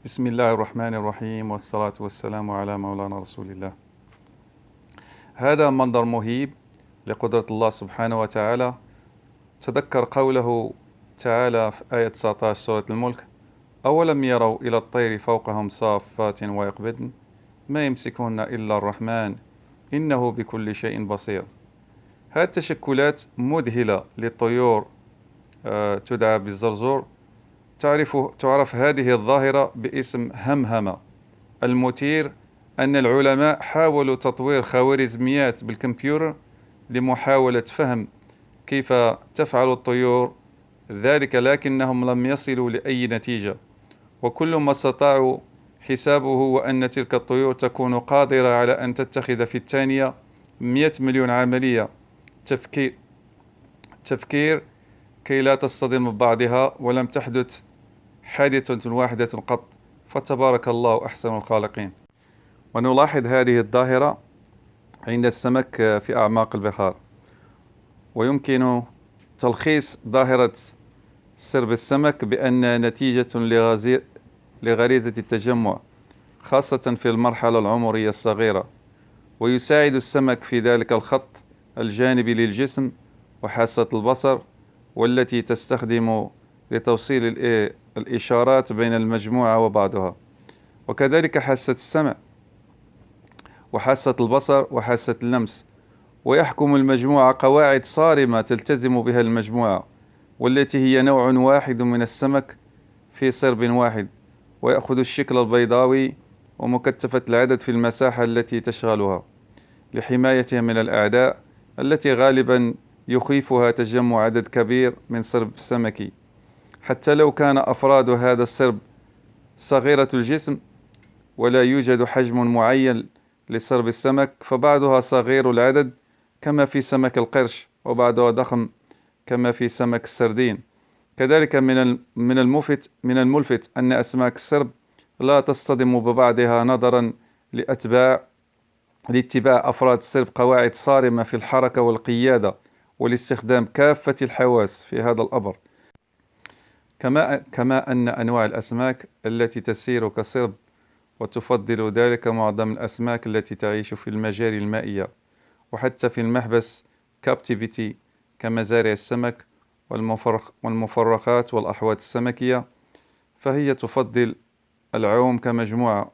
بسم الله الرحمن الرحيم والصلاة والسلام على مولانا رسول الله. هذا منظر مهيب لقدرة الله سبحانه وتعالى. تذكر قوله تعالى في آية 19 سورة الملك: أولم يروا إلى الطير فوقهم صافات ويقبضن ما يمسكهن إلا الرحمن إنه بكل شيء بصير. هذه التشكلات مذهلة للطيور، تدعى بالزرزور. تعرف هذه الظاهرة باسم همهمة. المثير أن العلماء حاولوا تطوير خوارزميات بالكمبيوتر لمحاولة فهم كيف تفعل الطيور ذلك، لكنهم لم يصلوا لأي نتيجة، وكل ما استطاعوا حسابه هو أن تلك الطيور تكون قادرة على أن تتخذ في الثانية 100 مليون عملية تفكير كي لا تصطدم ببعضها، ولم تحدث حادثة واحدة قط، فتبارك الله أحسن الخالقين. ونلاحظ هذه الظاهرة عند السمك في أعماق البحار، ويمكن تلخيص ظاهرة سرب السمك بأن نتيجة لغريزة التجمع، خاصة في المرحلة العمرية الصغيرة، ويساعد السمك في ذلك الخط الجانبي للجسم وحاسة البصر، والتي تستخدم لتوصيل الإشارات بين المجموعة وبعضها، وكذلك حاسة السمع وحاسة البصر وحاسة اللمس. ويحكم المجموعة قواعد صارمة تلتزم بها المجموعة، والتي هي نوع واحد من السمك في سرب واحد، ويأخذ الشكل البيضاوي ومكثفة العدد في المساحة التي تشغلها لحمايتها من الأعداء، التي غالبا يخيفها تجمع عدد كبير من سرب سمكي. حتى لو كان أفراد هذا السرب صغيرة الجسم ولا يوجد حجم معين لسرب السمك، فبعضها صغير العدد كما في سمك القرش، وبعضها ضخم كما في سمك السردين. كذلك من الملفت أن أسماك السرب لا تصطدم ببعضها نظرا لاتباع أفراد السرب قواعد صارمة في الحركة والقيادة والاستخدام كافة الحواس في هذا الأمر. كما أن أنواع الأسماك التي تسير كسرب، وتفضل ذلك معظم الأسماك التي تعيش في المجاري المائية وحتى في المحبس كابتيفيتي كمزارع السمك والمفرخات والأحواض السمكية، فهي تفضل العوم كمجموعة